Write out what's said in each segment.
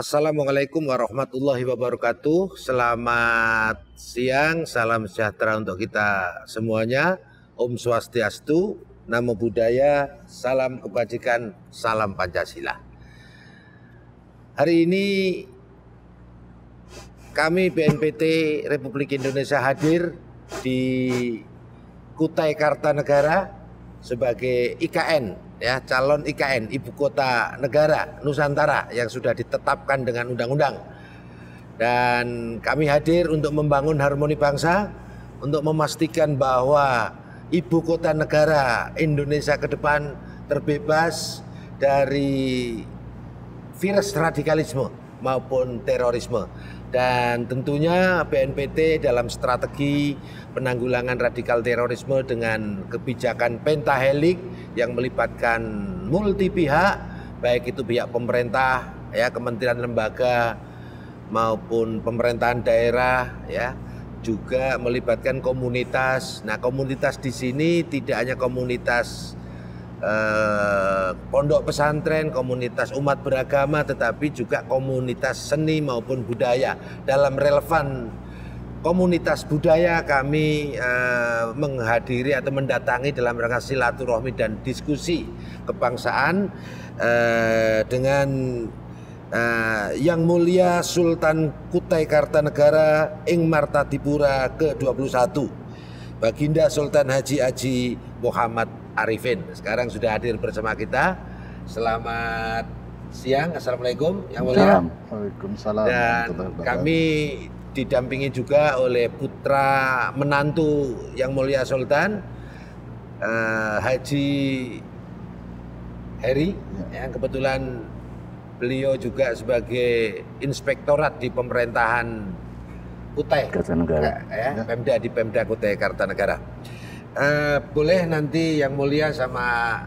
Assalamualaikum warahmatullahi wabarakatuh. Selamat siang, salam sejahtera untuk kita semuanya. Om Swastiastu, Namo Buddhaya, salam kebajikan, salam Pancasila. Hari ini kami BNPT Republik Indonesia hadir di Kutai Kartanegara sebagai IKN, ya, calon IKN Ibu Kota Negara Nusantara yang sudah ditetapkan dengan undang-undang. Dan kami hadir untuk membangun harmoni bangsa, untuk memastikan bahwa Ibu Kota Negara Indonesia ke depan terbebas dari virus radikalisme maupun terorisme. Dan tentunya BNPT dalam strategi penanggulangan radikal terorisme dengan kebijakan pentahelik yang melibatkan multi pihak, baik itu pihak pemerintah, ya, kementerian lembaga maupun pemerintahan daerah, ya, juga melibatkan komunitas. Nah, komunitas di sini tidak hanya komunitas pondok pesantren, komunitas umat beragama, tetapi juga komunitas seni maupun budaya. Dalam relevan komunitas budaya kami menghadiri atau mendatangi dalam rangka silaturahmi dan diskusi kebangsaan dengan Yang Mulia Sultan Kutai Kartanegara Ing Martatipura ke-21, Baginda Sultan Haji Muhammad Arifin. Sekarang sudah hadir bersama kita. Selamat siang, Assalamualaikum Yang Mulia. Waalaikumsalam. Dan kami didampingi juga oleh putra menantu Yang Mulia Sultan, Haji Heri, yang kebetulan beliau juga sebagai inspektorat di pemerintahan Kutai Kartanegara, ya, Pemda di Pemda Kutai Kartanegara. Boleh nanti Yang Mulia sama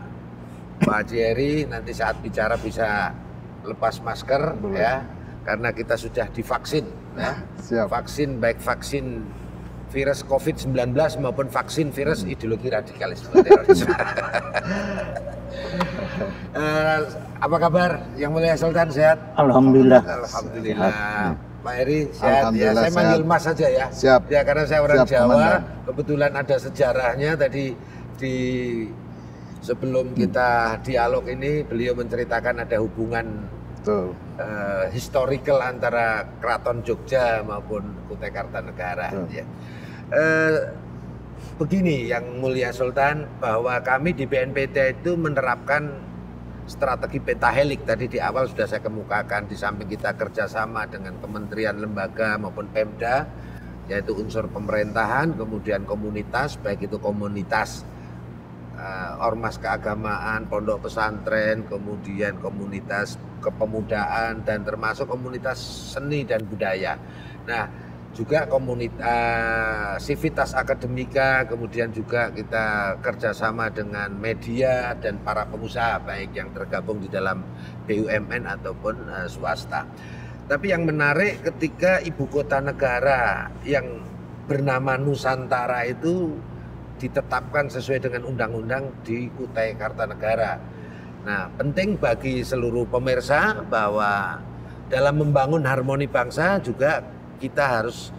Pak Haji Heri nanti saat bicara bisa lepas masker, ya, karena kita sudah divaksin, ya. Siap. Vaksin, baik vaksin virus COVID-19 maupun vaksin virus ideologi radikalisme. Apa kabar Yang Mulia Sultan, sehat? Alhamdulillah. Alhamdulillah. Pak Heri sehat, ya, saya manggil Mas saja, ya. Siap. Ya, karena saya orang Siap, Jawa, Komandan. kebetulan ada sejarahnya tadi di sebelum kita dialog ini beliau menceritakan ada hubungan historical antara Keraton Jogja maupun Kutai Kartanegara. Ya. Begini Yang Mulia Sultan, bahwa kami di BNPT itu menerapkan strategi pentahelik. Tadi di awal sudah saya kemukakan, di samping kita kerjasama dengan kementerian lembaga maupun Pemda, yaitu unsur pemerintahan, kemudian komunitas, baik itu komunitas ormas keagamaan, pondok pesantren, kemudian komunitas kepemudaan, dan termasuk komunitas seni dan budaya. Nah, juga komunitas sivitas akademika, kemudian juga kita kerjasama dengan media dan para pengusaha, baik yang tergabung di dalam BUMN ataupun swasta. Tapi yang menarik ketika ibu kota negara yang bernama Nusantara itu ditetapkan sesuai dengan undang-undang di Kutai Kartanegara. Nah, penting bagi seluruh pemirsa bahwa dalam membangun harmoni bangsa juga kita harus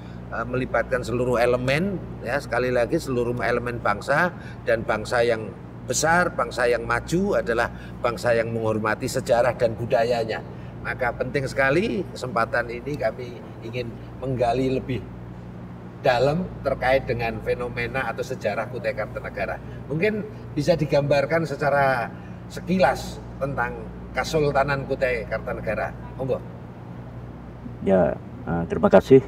melibatkan seluruh elemen, ya, sekali lagi seluruh elemen bangsa, dan bangsa yang besar, bangsa yang maju adalah bangsa yang menghormati sejarah dan budayanya. Maka penting sekali kesempatan ini kami ingin menggali lebih dalam terkait dengan fenomena atau sejarah Kutai Kartanegara. Mungkin bisa digambarkan secara sekilas tentang Kesultanan Kutai Kartanegara. Monggo. Ya, terima kasih.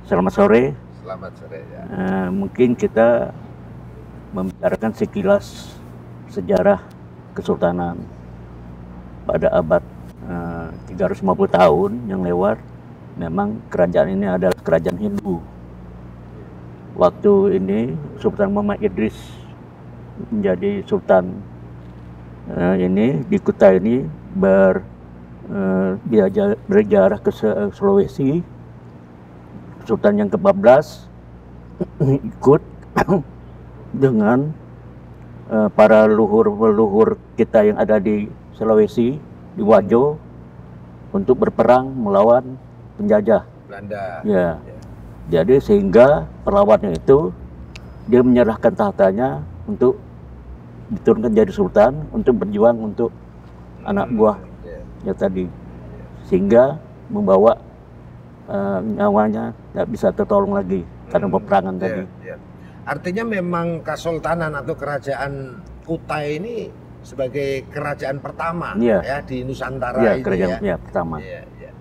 Selamat sore. Selamat sore, ya. Mungkin kita membicarakan sekilas sejarah Kesultanan pada abad 350 tahun yang lewat. Memang kerajaan ini adalah kerajaan Hindu. Waktu ini Sultan Muhammad Idris menjadi sultan ini di Kutai ini berjarah ke Sulawesi. Sultan yang ke-14 ikut dengan para leluhur-leluhur kita yang ada di Sulawesi, di Wajo, untuk berperang melawan penjajah. Belanda. Ya. Jadi sehingga perlawannya itu dia menyerahkan tahtanya untuk diturunkan jadi sultan untuk berjuang untuk anak buah ya tadi, sehingga membawa nyawanya tidak bisa tertolong lagi karena peperangan tadi. Artinya memang Kesultanan atau Kerajaan Kutai ini sebagai kerajaan pertama ya di Nusantara ini kerajaan, pertama.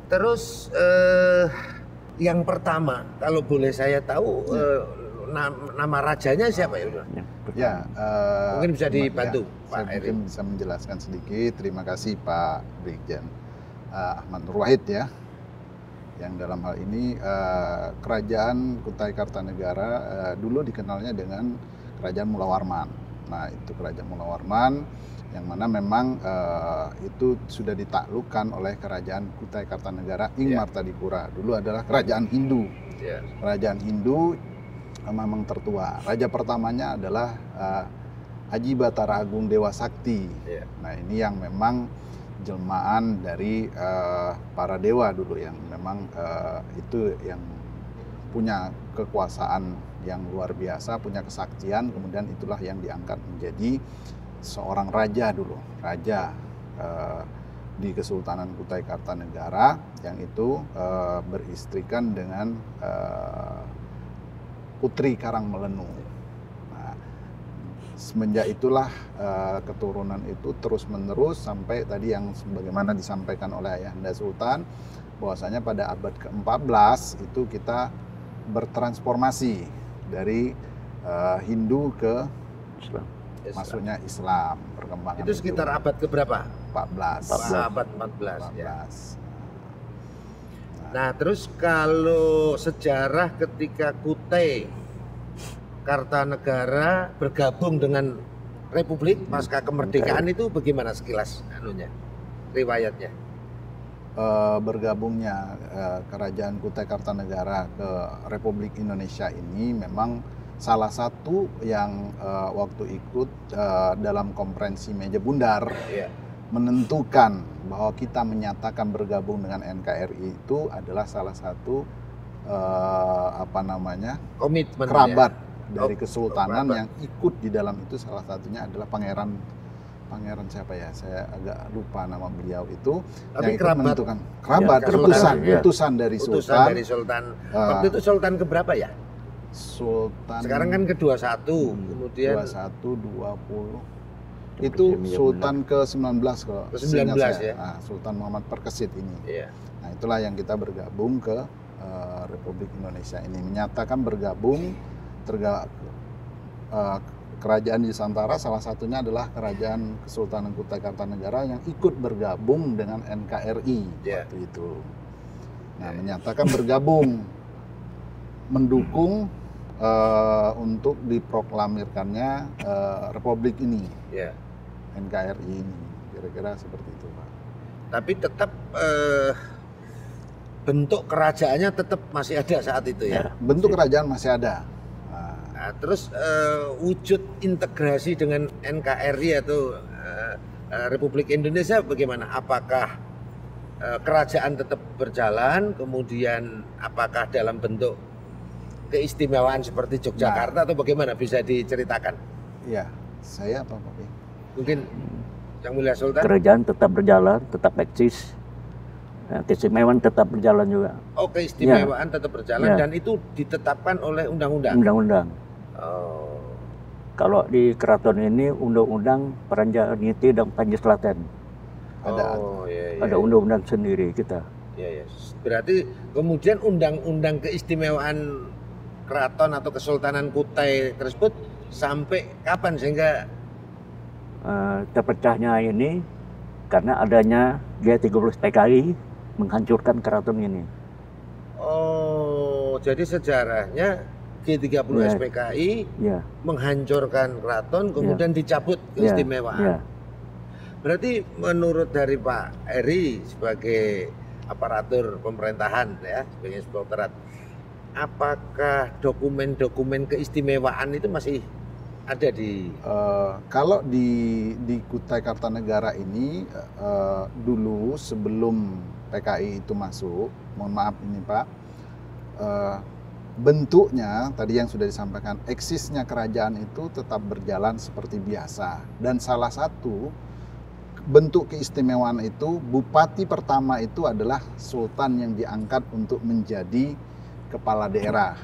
Terus yang pertama kalau boleh saya tahu nama rajanya siapa ya? Mungkin bisa dibantu Pak Eri. Mungkin bisa menjelaskan sedikit. Terima kasih Pak Brigjen Ahmad Nur Wahid ya. Yang dalam hal ini Kerajaan Kutai Kartanegara dulu dikenalnya dengan Kerajaan Mula Warman. Nah itu Kerajaan Mula Warman yang mana memang itu sudah ditaklukkan oleh Kerajaan Kutai Kartanegara Ing Martadipura. Dulu adalah Kerajaan Hindu. Kerajaan Hindu memang tertua. Raja pertamanya adalah Aji Batara Agung Dewa Sakti. Nah ini yang memang jelmaan dari para dewa dulu yang memang itu yang punya kekuasaan yang luar biasa, punya kesaktian, kemudian itulah yang diangkat menjadi seorang raja dulu, raja di Kesultanan Kutai Kartanegara yang itu beristrikan dengan Putri Karangmelenu. Semenjak itulah keturunan itu terus-menerus sampai tadi yang sebagaimana disampaikan oleh Ayahanda Sultan bahwasanya pada abad ke-14 itu kita bertransformasi dari Hindu ke Islam. Masuknya Islam, perkembangan itu sekitar abad keberapa? 14. Abad 14 ya. Nah, terus kalau sejarah ketika Kutai Kartanegara bergabung dengan Republik pasca kemerdekaan itu bagaimana sekilas anunya, riwayatnya? Bergabungnya Kerajaan Kutai Kartanegara ke Republik Indonesia ini memang salah satu yang waktu ikut dalam konferensi Meja Bundar menentukan bahwa kita menyatakan bergabung dengan NKRI itu adalah salah satu komitmen kerabat dari kesultanan yang ikut di dalam itu. Salah satunya adalah pangeran siapa ya, saya agak lupa nama beliau itu. Tapi yang menentukan kerabat utusan dari Sultan. Waktu itu Sultan keberapa ya? Sultan sekarang kan ke-21, kemudian 21, 20 itu Sultan ke-19 kalau ke-19 ya. Nah, Sultan Muhammad Perkesit ini. Nah, itulah yang kita bergabung ke Republik Indonesia ini, menyatakan bergabung kerajaan di Nusantara, salah satunya adalah Kerajaan Kesultanan Kutai Kartanegara yang ikut bergabung dengan NKRI waktu itu. Nah, menyatakan bergabung, mendukung untuk diproklamirkannya Republik ini, NKRI ini, kira-kira seperti itu, Pak. Tapi tetap bentuk kerajaannya tetap masih ada saat itu ya? Bentuk kerajaan masih ada. Nah, terus wujud integrasi dengan NKRI atau Republik Indonesia bagaimana? Apakah kerajaan tetap berjalan, kemudian apakah dalam bentuk keistimewaan seperti Yogyakarta atau bagaimana, bisa diceritakan? Iya, saya apa Pak? Mungkin Yang Mulia Sultan? Kerajaan tetap berjalan, tetap eksis. Keistimewaan tetap berjalan juga. Oh, keistimewaan tetap berjalan dan itu ditetapkan oleh undang-undang? Undang-undang. Oh. Kalau di keraton ini undang-undang Peranjaniti dan Panji Selatan. Ada undang-undang sendiri kita. Berarti kemudian undang-undang keistimewaan keraton atau Kesultanan Kutai tersebut sampai kapan sehingga terpecahnya ini karena adanya G30 PKI menghancurkan keraton ini. Oh, jadi sejarahnya G30 SPKI menghancurkan keraton, kemudian dicabut keistimewaan. Berarti menurut dari Pak Eri sebagai aparatur pemerintahan ya, sebagai Inspektorat, apakah dokumen-dokumen keistimewaan itu masih ada di? Kalau di Kutai Kartanegara ini dulu sebelum PKI itu masuk, mohon maaf ini Pak, bentuknya tadi yang sudah disampaikan, eksisnya kerajaan itu tetap berjalan seperti biasa. Dan salah satu bentuk keistimewaan itu, bupati pertama itu adalah sultan yang diangkat untuk menjadi kepala daerah.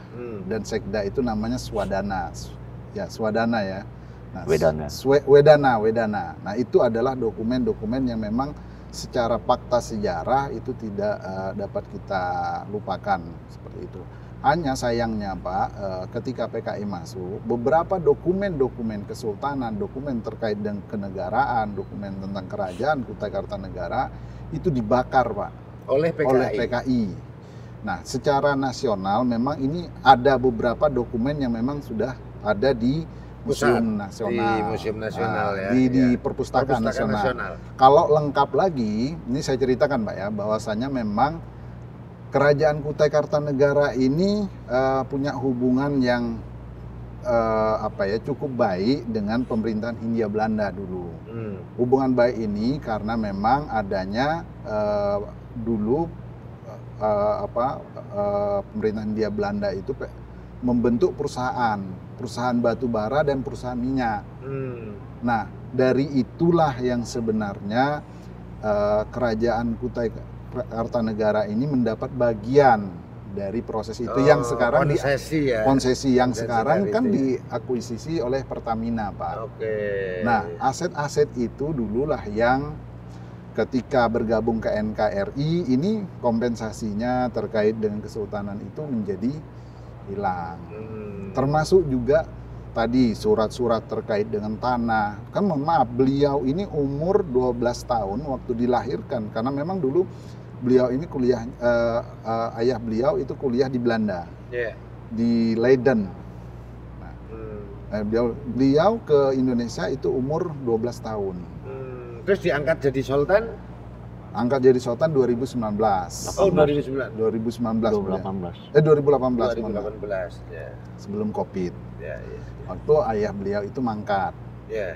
Dan sekda itu namanya swadana. Ya, swadana ya. Nah, Wedana. Nah, itu adalah dokumen-dokumen yang memang secara fakta sejarah itu tidak dapat kita lupakan seperti itu. Hanya sayangnya Pak, ketika PKI masuk, beberapa dokumen-dokumen kesultanan, dokumen terkait dengan kenegaraan, dokumen tentang kerajaan Kutai Kartanegara itu dibakar Pak oleh PKI. Nah, secara nasional memang ini ada beberapa dokumen yang memang sudah ada di Museum Nasional, di Museum Nasional ya, di Perpustakaan Nasional. Kalau lengkap lagi, ini saya ceritakan Pak ya, bahwasanya memang Kerajaan Kutai Kartanegara ini punya hubungan yang cukup baik dengan pemerintahan Hindia Belanda dulu. Hubungan baik ini karena memang adanya dulu pemerintahan Hindia Belanda itu membentuk perusahaan batu bara dan perusahaan minyak. Nah, dari itulah yang sebenarnya Kerajaan Kutai Kartanegara ini mendapat bagian dari proses itu yang sekarang konsesi yang sekarang kan diakuisisi oleh Pertamina Pak. Nah, aset-aset itu dululah yang ketika bergabung ke NKRI ini kompensasinya terkait dengan kesultanan itu menjadi hilang. Termasuk juga tadi surat-surat terkait dengan tanah. Kan mohon maaf, beliau ini umur 12 tahun waktu dilahirkan karena memang dulu beliau ini kuliah, ayah beliau itu kuliah di Belanda, di Leiden. Nah, beliau ke Indonesia itu umur 12 tahun. Terus diangkat jadi sultan? Angkat jadi sultan 2019. Oh, 2019. 2018. 2018. Ya. Sebelum Covid. Ya. Waktu ayah beliau itu mangkat. Ya.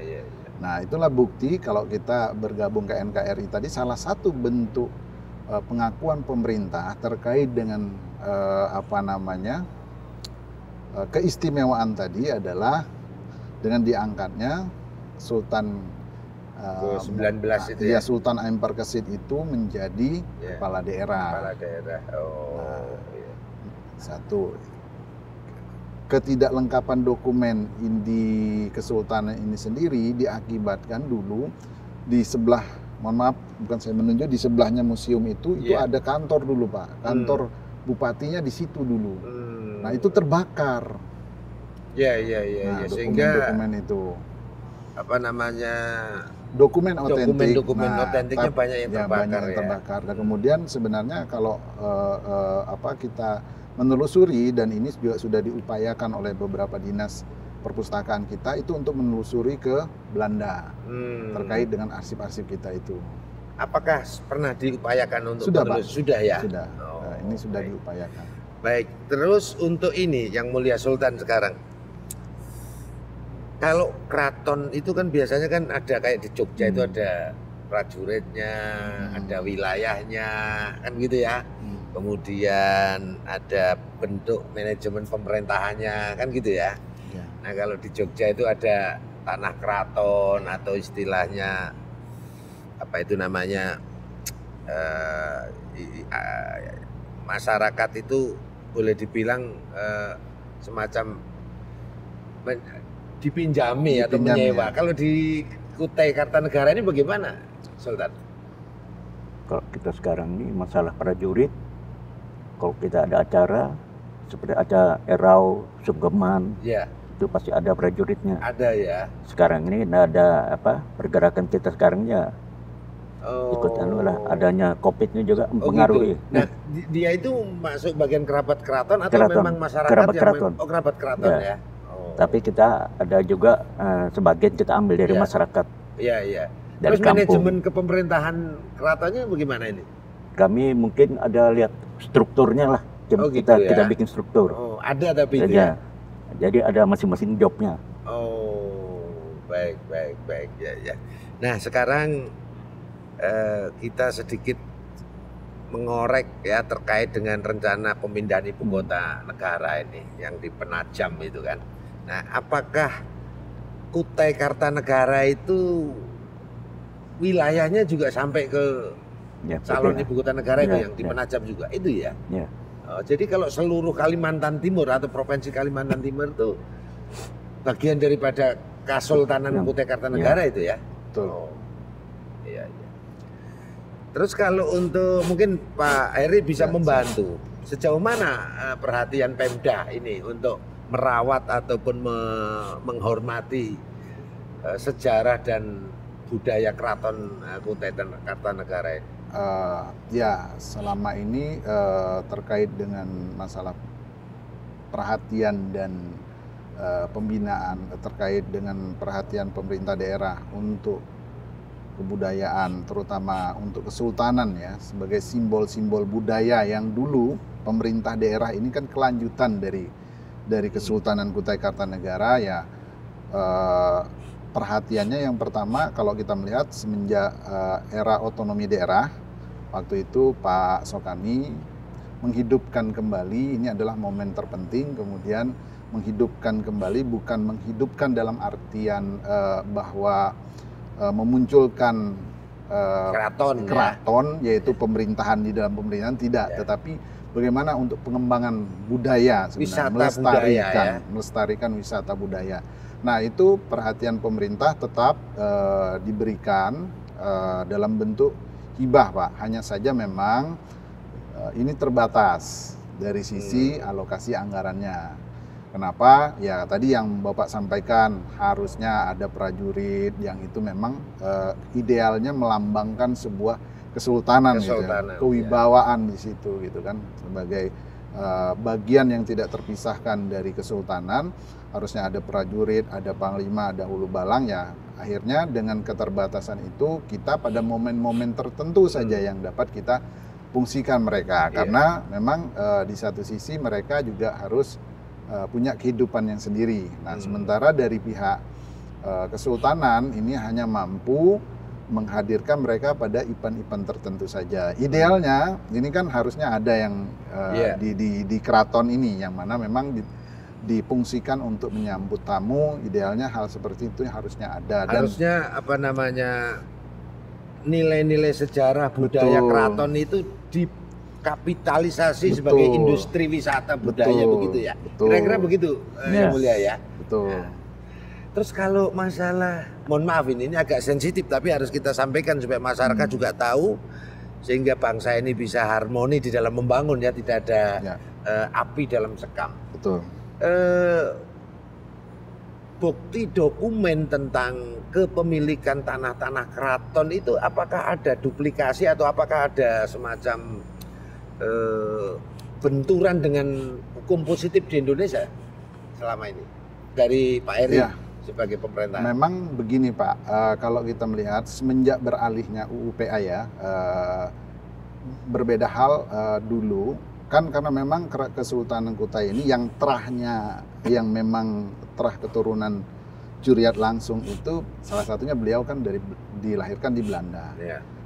Nah, itulah bukti kalau kita bergabung ke NKRI tadi, salah satu bentuk pengakuan pemerintah terkait dengan keistimewaan tadi adalah dengan diangkatnya Sultan ke-19 itu ya, Sultan Ampar Kesit itu menjadi kepala daerah. Satu, ketidaklengkapan dokumen di kesultanan ini sendiri diakibatkan dulu di sebelah, mohon maaf, bukan saya menunjuk, di sebelahnya museum itu ada kantor dulu Pak, kantor bupatinya di situ dulu. Nah, itu terbakar. Nah, sehingga dokumen itu dokumen otentik. Dokumen otentiknya banyak yang terbakar. Dan kemudian sebenarnya kalau kita menelusuri, dan ini juga sudah diupayakan oleh beberapa dinas perpustakaan kita itu untuk menelusuri ke Belanda terkait dengan arsip-arsip kita itu. Apakah pernah diupayakan untuk sudah, Pak? Sudah ya? Sudah. Ini sudah diupayakan. Baik, terus untuk ini yang Mulia Sultan sekarang. Kalau keraton itu kan biasanya kan ada kayak di Jogja itu ada prajuritnya, ada wilayahnya, kan gitu ya. Kemudian ada bentuk manajemen pemerintahannya, kan gitu ya. Nah, kalau di Jogja itu ada tanah keraton atau istilahnya apa itu namanya, masyarakat itu boleh dibilang semacam dipinjami atau menyewa. Kalau di Kutai Kartanegara ini bagaimana, Sultan? Kalau kita sekarang ini masalah prajurit, kalau kita ada acara seperti ada Erau, Sungkeman, itu pasti ada prajuritnya. Ada ya. Sekarang ini ada pergerakan kita sekarang ya. Ikut adanya COVID-nya juga mempengaruhi. Gitu. Nah, dia itu masuk bagian kerabat keraton atau memang masyarakat kerabat yang keraton. Kerabat keraton ya. Tapi kita ada juga sebagian kita ambil dari masyarakat. Iya. Dari Terus kampung. Manajemen kepemerintahan keratonnya bagaimana ini? Kami mungkin ada lihat strukturnya lah. Kita bikin struktur. Ada tapi itu ya. Jadi ada masing-masing jobnya. Baik ya. Nah, sekarang kita sedikit mengorek ya terkait dengan rencana pemindahan ibu kota negara ini yang di Penajam itu kan. Nah, apakah Kutai Kartanegara itu wilayahnya juga sampai ke Ya, calon betul. ibu kota negara itu Ya, yang di ya. Penajam juga itu ya? Ya. Oh, jadi kalau seluruh Kalimantan Timur atau provinsi Kalimantan Timur itu bagian daripada Kesultanan Ya. Kutai Kartanegara itu ya? Betul. Oh, iya, iya. Terus kalau untuk mungkin Pak Heri bisa Ya, membantu sejauh mana perhatian Pemda ini untuk merawat ataupun menghormati sejarah dan budaya keraton Kutai Kartanegara ini? Ya, selama ini terkait dengan masalah perhatian dan pembinaan terkait dengan perhatian pemerintah daerah untuk kebudayaan, terutama untuk kesultanan ya, sebagai simbol-simbol budaya yang dulu pemerintah daerah ini kan kelanjutan dari Kesultanan Kutai Kartanegara ya. Perhatiannya yang pertama kalau kita melihat semenjak era otonomi daerah, waktu itu Pak Sokani menghidupkan kembali, ini adalah momen terpenting, kemudian menghidupkan kembali, bukan menghidupkan dalam artian bahwa memunculkan keraton ya, yaitu pemerintahan di dalam pemerintahan, tidak, tetapi bagaimana untuk pengembangan budaya sebenarnya, melestarikan wisata budaya. Nah, itu perhatian pemerintah tetap diberikan dalam bentuk hibah, Pak. Hanya saja memang ini terbatas dari sisi alokasi anggarannya. Kenapa? Ya tadi yang Bapak sampaikan, harusnya ada prajurit yang itu memang idealnya melambangkan sebuah kesultanan gitu ya, kewibawaan di situ gitu kan, sebagai bagian yang tidak terpisahkan dari kesultanan. Harusnya ada prajurit, ada panglima, ada hulu balang ya. Akhirnya dengan keterbatasan itu kita pada momen-momen tertentu saja yang dapat kita fungsikan mereka, karena memang di satu sisi mereka juga harus punya kehidupan yang sendiri. Nah, sementara dari pihak kesultanan ini hanya mampu menghadirkan mereka pada event-event tertentu saja. Idealnya ini kan harusnya ada yang di keraton ini yang mana memang difungsikan untuk menyambut tamu. Idealnya hal seperti itu harusnya ada. Dan harusnya apa namanya, nilai-nilai sejarah budaya keraton itu kapitalisasi sebagai industri wisata budaya, begitu ya. Kira-kira begitu Yang Mulia ya. Betul. Nah, terus kalau masalah, mohon maaf ini agak sensitif tapi harus kita sampaikan supaya masyarakat juga tahu, sehingga bangsa ini bisa harmoni di dalam membangun ya, tidak ada api dalam sekam. Betul. Bukti dokumen tentang kepemilikan tanah-tanah keraton itu apakah ada duplikasi atau apakah ada semacam benturan dengan hukum positif di Indonesia selama ini dari Pak Heri sebagai pemerintah? Memang begini Pak, kalau kita melihat semenjak beralihnya UU-PA ya, berbeda hal dulu kan, karena memang Kesultanan Kutai ini yang terahnya, yang memang terah keturunan Curiat langsung itu salah satunya beliau kan dilahirkan di Belanda.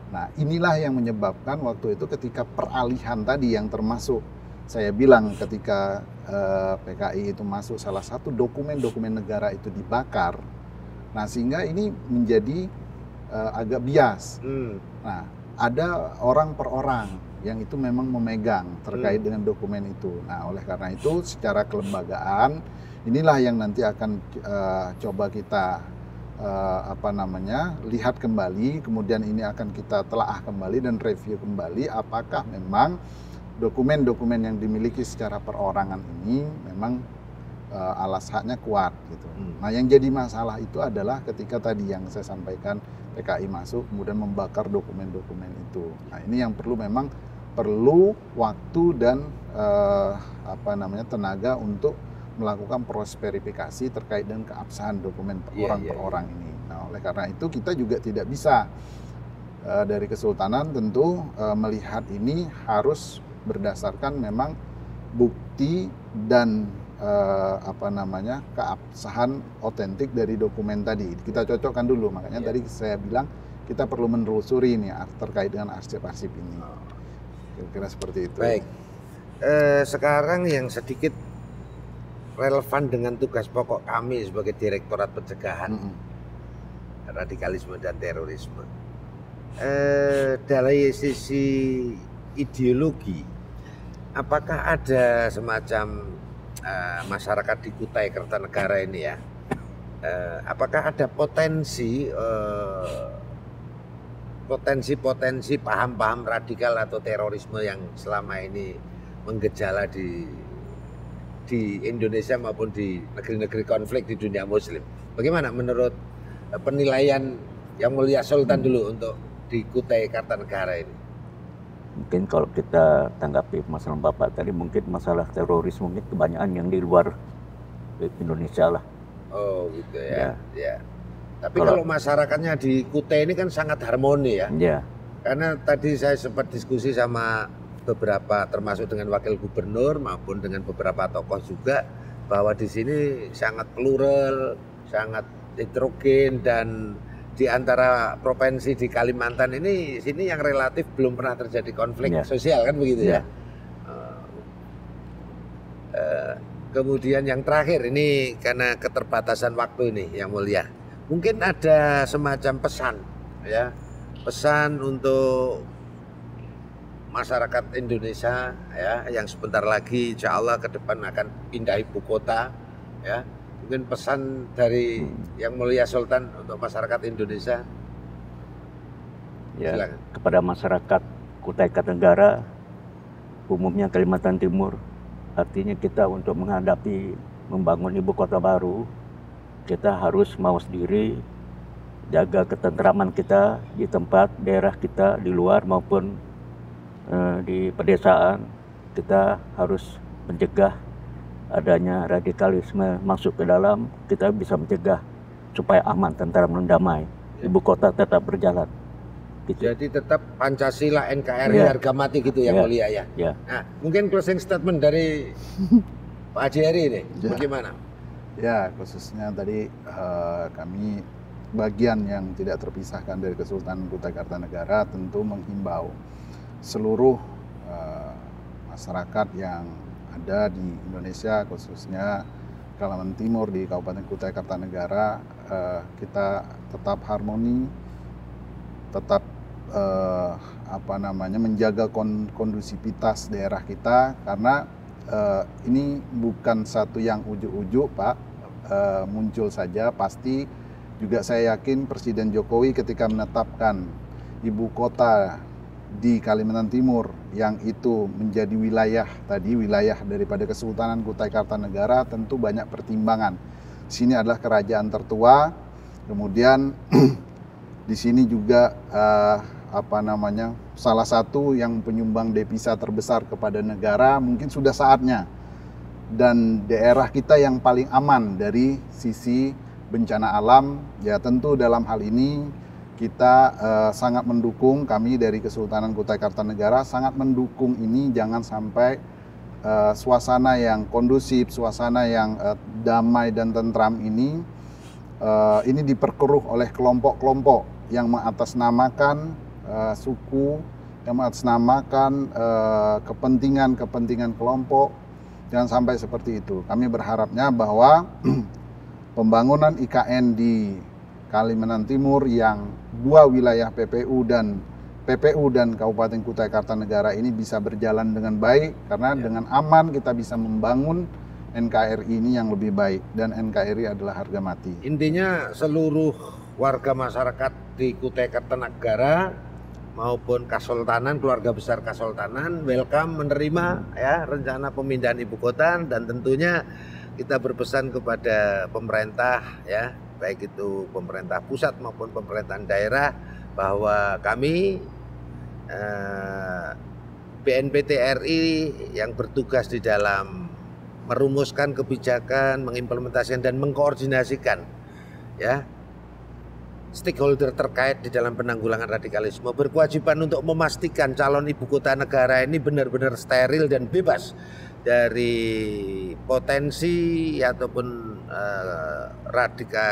Nah, inilah yang menyebabkan waktu itu ketika peralihan tadi yang termasuk saya bilang ketika PKI itu masuk, salah satu dokumen-dokumen negara itu dibakar. Nah, sehingga ini menjadi agak bias. Nah, ada orang per orang yang itu memang memegang terkait dengan dokumen itu. Nah, oleh karena itu secara kelembagaan inilah yang nanti akan coba kita lihat kembali, kemudian ini akan kita telaah kembali dan review kembali apakah memang dokumen-dokumen yang dimiliki secara perorangan ini memang alas haknya kuat gitu. Nah, yang jadi masalah itu adalah ketika tadi yang saya sampaikan PKI masuk kemudian membakar dokumen-dokumen itu. Nah, ini yang perlu waktu dan tenaga untuk melakukan proses verifikasi terkait dengan keabsahan dokumen orang per orang ini. Nah, oleh karena itu kita juga tidak bisa dari Kesultanan tentu melihat ini harus berdasarkan memang bukti dan keabsahan otentik dari dokumen tadi. Kita cocokkan dulu, makanya tadi saya bilang kita perlu menelusuri ini terkait dengan arsip-arsip ini. kira-kira seperti itu. Baik. Sekarang yang sedikit relevan dengan tugas pokok kami sebagai Direktorat Pencegahan Radikalisme dan Terorisme. Dari sisi ideologi, apakah ada semacam masyarakat di Kutai Kartanegara ini ya, apakah ada potensi paham-paham radikal atau terorisme yang selama ini menggejala di Indonesia maupun di negeri-negeri konflik di dunia Muslim? Bagaimana menurut penilaian Yang Mulia Sultan dulu untuk di Kutai Kartanegara ini? Mungkin kalau kita tanggapi masalah Bapak tadi, mungkin masalah terorisme mungkin kebanyakan yang di luar Indonesia lah. Oh gitu ya. Ya. Tapi kalau masyarakatnya di Kutai ini kan sangat harmoni ya. Ya. Karena tadi saya sempat diskusi sama beberapa, termasuk dengan wakil gubernur maupun dengan beberapa tokoh juga, bahwa di sini sangat plural, sangat heterogen, dan di antara provinsi di Kalimantan ini sini yang relatif belum pernah terjadi konflik sosial kan begitu ya. Kemudian yang terakhir ini karena keterbatasan waktu ini Yang Mulia, mungkin ada semacam pesan ya, pesan untuk masyarakat Indonesia ya, yang sebentar lagi insya Allah ke depan akan pindah ibu kota ya. Mungkin pesan dari Yang Mulia Sultan untuk masyarakat Indonesia. Ya, silakan. Kepada masyarakat Kutai Kartanegara, umumnya Kalimantan Timur, artinya kita untuk menghadapi membangun ibu kota baru, kita harus mau sendiri, jaga ketentraman kita di tempat daerah kita, di luar maupun di pedesaan. Kita harus mencegah adanya radikalisme masuk ke dalam. Kita bisa mencegah supaya aman, tentram, dan damai. Ibu kota tetap berjalan. Gitu. Jadi tetap Pancasila, NKRI, harga mati gitu Yang Mulia ya. Nah, mungkin closing statement dari Pak Haji Heri ini, bagaimana? Ya, khususnya tadi kami bagian yang tidak terpisahkan dari Kesultanan Kutai Kartanegara tentu menghimbau seluruh masyarakat yang ada di Indonesia, khususnya Kalimantan Timur di Kabupaten Kutai Kartanegara, kita tetap harmoni, tetap menjaga kondusivitas daerah kita, karena ini bukan satu yang ujuk-ujuk Pak, muncul saja. Pasti juga saya yakin Presiden Jokowi ketika menetapkan ibu kota di Kalimantan Timur yang itu menjadi wilayah daripada Kesultanan Kutai Kartanegara, tentu banyak pertimbangan. Sini adalah kerajaan tertua, kemudian di sini juga salah satu yang penyumbang devisa terbesar kepada negara, mungkin sudah saatnya, dan daerah kita yang paling aman dari sisi bencana alam. Ya tentu dalam hal ini kita sangat mendukung, kami dari Kesultanan Kutai Kartanegara sangat mendukung ini, jangan sampai suasana yang kondusif, suasana yang damai dan tentram ini diperkeruh oleh kelompok-kelompok yang mengatasnamakan suku, yang mengatasnamakan kepentingan kelompok. Jangan sampai seperti itu. Kami berharapnya bahwa pembangunan IKN di Kalimantan Timur yang dua wilayah PPU dan Kabupaten Kutai Kartanegara ini bisa berjalan dengan baik, karena dengan aman kita bisa membangun NKRI ini yang lebih baik, dan NKRI adalah harga mati. Intinya seluruh warga masyarakat di Kutai Kartanegara maupun Kasultanan, keluarga besar Kasultanan, welcome menerima ya rencana pemindahan ibu kota, dan tentunya kita berpesan kepada pemerintah ya, baik itu pemerintah pusat maupun pemerintahan daerah, bahwa kami BNPT RI yang bertugas di dalam merumuskan kebijakan, mengimplementasikan dan mengkoordinasikan ya stakeholder terkait di dalam penanggulangan radikalisme, berkewajiban untuk memastikan calon ibu kota negara ini benar-benar steril dan bebas dari potensi ataupun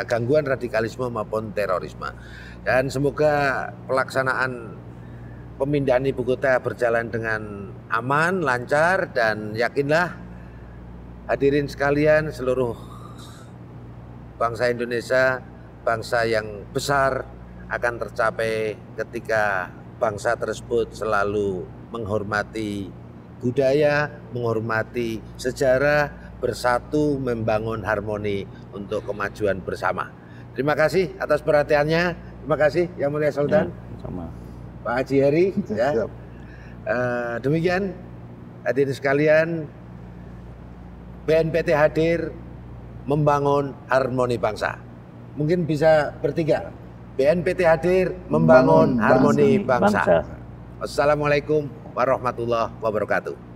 gangguan radikalisme maupun terorisme. Dan semoga pelaksanaan pemindahan ibu kota berjalan dengan aman, lancar, dan yakinlah hadirin sekalian, seluruh bangsa Indonesia, bangsa yang besar, akan tercapai ketika bangsa tersebut selalu menghormati budaya, menghormati sejarah, bersatu membangun harmoni untuk kemajuan bersama. Terima kasih atas perhatiannya. Terima kasih Yang Mulia Sultan. Ya, sama. Pak Haji Heri. Ya. Siap. Demikian hadirin sekalian, BNPT hadir membangun harmoni bangsa. Mungkin bisa bertiga. BNPT hadir membangun harmoni bangsa. Wassalamualaikum warahmatullahi wabarakatuh.